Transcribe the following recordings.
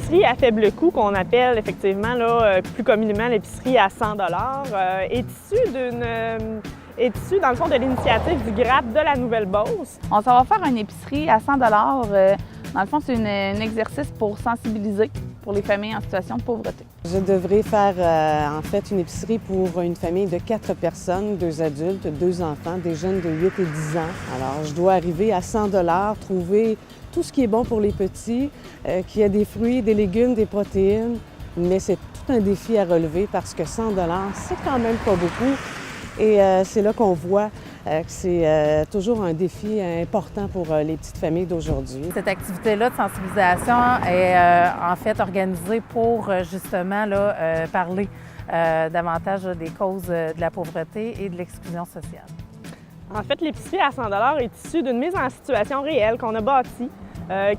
l'épicerie à faible coût, qu'on appelle effectivement là, plus communément l'épicerie à 100 est issue dans le fond de l'initiative du GRAP de la Nouvelle-Beauce. On s'en va faire une épicerie à 100 Dans le fond, c'est un exercice pour sensibiliser pour les familles en situation de pauvreté. Je devrais faire en fait une épicerie pour une famille de 4 personnes, 2 adultes, 2 enfants, des jeunes de 8 et 10 ans. Alors, je dois arriver à 100 trouver tout ce qui est bon pour les petits, qu'il y a des fruits, des légumes, des protéines, mais c'est tout un défi à relever parce que 100 c'est quand même pas beaucoup. Et c'est là qu'on voit que c'est toujours un défi important pour les petites familles d'aujourd'hui. Cette activité-là de sensibilisation est en fait organisée pour justement là, parler davantage des causes de la pauvreté et de l'exclusion sociale. En fait, l'épicerie à 100 est issue d'une mise en situation réelle qu'on a bâtie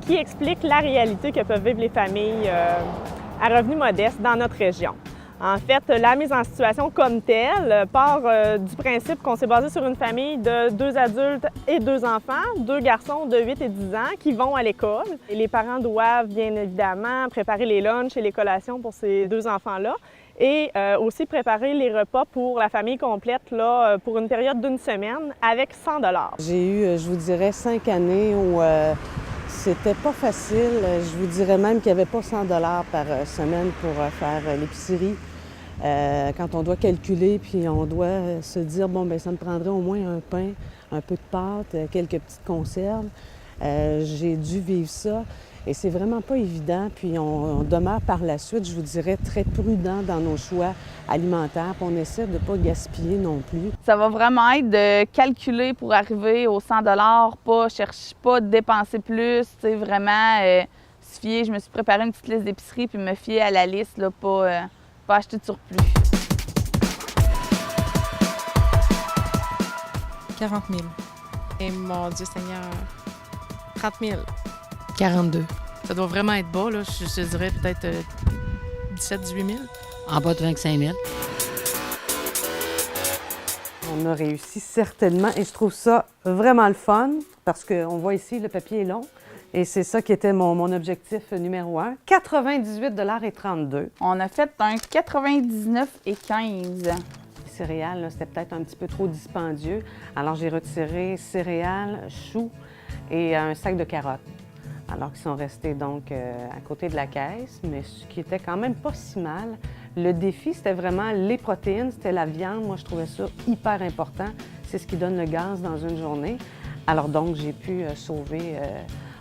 qui explique la réalité que peuvent vivre les familles à revenus modestes dans notre région. En fait, la mise en situation comme telle part du principe qu'on s'est basé sur une famille de 2 adultes et 2 enfants, 2 garçons de 8 et 10 ans qui vont à l'école. Et les parents doivent bien évidemment préparer les lunchs et les collations pour ces 2 enfants-là et aussi préparer les repas pour la famille complète là, pour une période d'une semaine avec 100 $. J'ai eu, je vous dirais, 5 années où c'était pas facile. Je vous dirais même qu'il n'y avait pas 100 $ par semaine pour faire l'épicerie. Quand on doit calculer, puis on doit se dire, bon, bien, ça me prendrait au moins un pain, un peu de pâte, quelques petites conserves. J'ai dû vivre ça et c'est vraiment pas évident. Puis on demeure par la suite, je vous dirais, très prudent dans nos choix alimentaires. Puis on essaie de ne pas gaspiller non plus. Ça va vraiment être de calculer pour arriver aux 100 pas chercher, pas de dépenser plus, tu sais, vraiment se fier. Je me suis préparé une petite liste d'épicerie puis me fier à la liste, là, pas acheter de surplus. 40 000. Et mon Dieu Seigneur, 30 000. 42. Ça doit vraiment être bas, là. Je dirais peut-être 17-18 000. En bas de 25 000. On a réussi certainement et je trouve ça vraiment le fun parce qu'on voit ici, le papier est long. Et c'est ça qui était mon objectif numéro 1. 98,32 $. On a fait un 99,15 $. Les céréales, là, c'était peut-être un petit peu trop dispendieux. Alors, j'ai retiré céréales, choux et un sac de carottes. Alors qu'ils sont restés donc à côté de la caisse, mais ce qui était quand même pas si mal. Le défi, c'était vraiment les protéines, c'était la viande. Moi, je trouvais ça hyper important. C'est ce qui donne le gaz dans une journée. Alors donc, j'ai pu sauver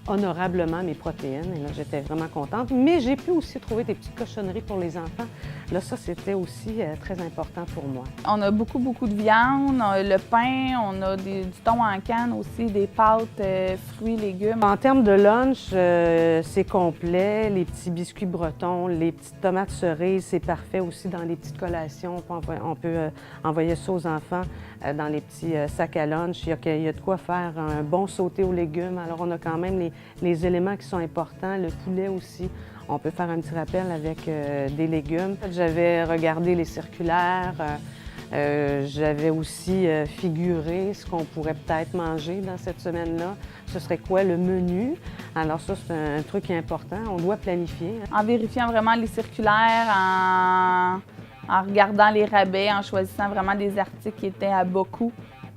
honorablement mes protéines. Et là, j'étais vraiment contente. Mais j'ai pu aussi trouver des petites cochonneries pour les enfants. Là, ça, c'était aussi très important pour moi. On a beaucoup de viande, le pain, on a du thon en canne aussi, des pâtes, fruits, légumes. En termes de lunch, c'est complet. Les petits biscuits bretons, les petites tomates cerises, c'est parfait aussi dans les petites collations. On peut envoyer ça aux enfants dans les petits sacs à lunch. Il y a de quoi faire un bon sauté aux légumes. Alors, on a quand même les éléments qui sont importants. Le poulet aussi. On peut faire un petit rappel avec des légumes. J'avais regardé les circulaires. J'avais aussi figuré ce qu'on pourrait peut-être manger dans cette semaine-là. Ce serait quoi le menu? Alors ça, c'est un truc qui est important. On doit planifier. En vérifiant vraiment les circulaires, en regardant les rabais, en choisissant vraiment des articles qui étate à bas coût,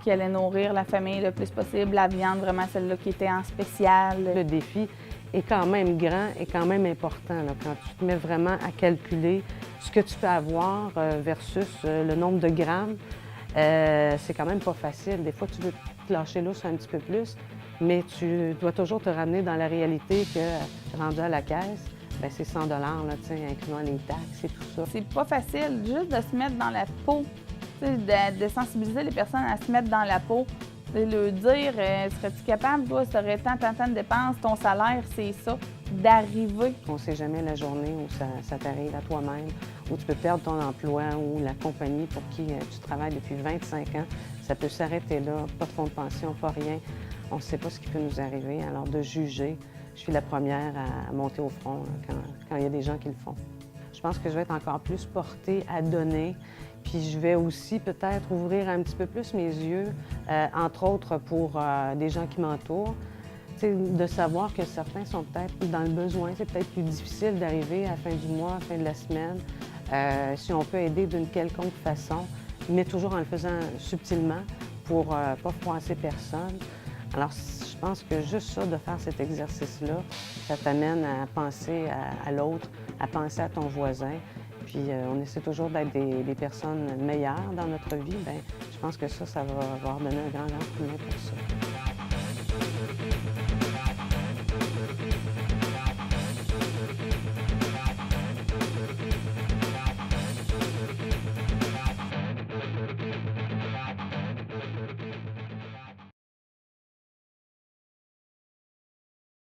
qui allaient nourrir la famille le plus possible. La viande, vraiment celle-là qui était en spécial. Le défi est quand même grand et quand même important là, quand tu te mets vraiment à calculer ce que tu peux avoir versus le nombre de grammes. C'est quand même pas facile. Des fois, tu veux te lâcher lousse un petit peu plus, mais tu dois toujours te ramener dans la réalité que, rendu à la caisse, bien, c'est 100 $, là, incluant les taxes et tout ça. C'est pas facile juste de se mettre dans la peau, de sensibiliser les personnes à se mettre dans la peau. Le dire, serais-tu capable, toi, si tu aurais tant de dépenses, ton salaire, c'est ça, d'arriver. On ne sait jamais la journée où ça t'arrive à toi-même, où tu peux perdre ton emploi, ou la compagnie pour qui tu travailles depuis 25 ans. Ça peut s'arrêter là, pas de fonds de pension, pas rien. On ne sait pas ce qui peut nous arriver. Alors, de juger, je suis la première à monter au front là, quand il y a des gens qui le font. Je pense que je vais être encore plus portée à donner. Puis je vais aussi peut-être ouvrir un petit peu plus mes yeux, entre autres pour des gens qui m'entourent. sais, de savoir que certains sont peut-être dans le besoin. C'est peut-être plus difficile d'arriver à la fin du mois, à la fin de la semaine. Si on peut aider d'une quelconque façon, mais toujours en le faisant subtilement pour ne pas froisser personne. Alors, je pense que juste ça, de faire cet exercice-là, ça t'amène à penser à l'autre, à penser à ton voisin. Puis on essaie toujours d'être des personnes meilleures dans notre vie. Bien, je pense que ça va avoir donné un grand coup de main pour ça.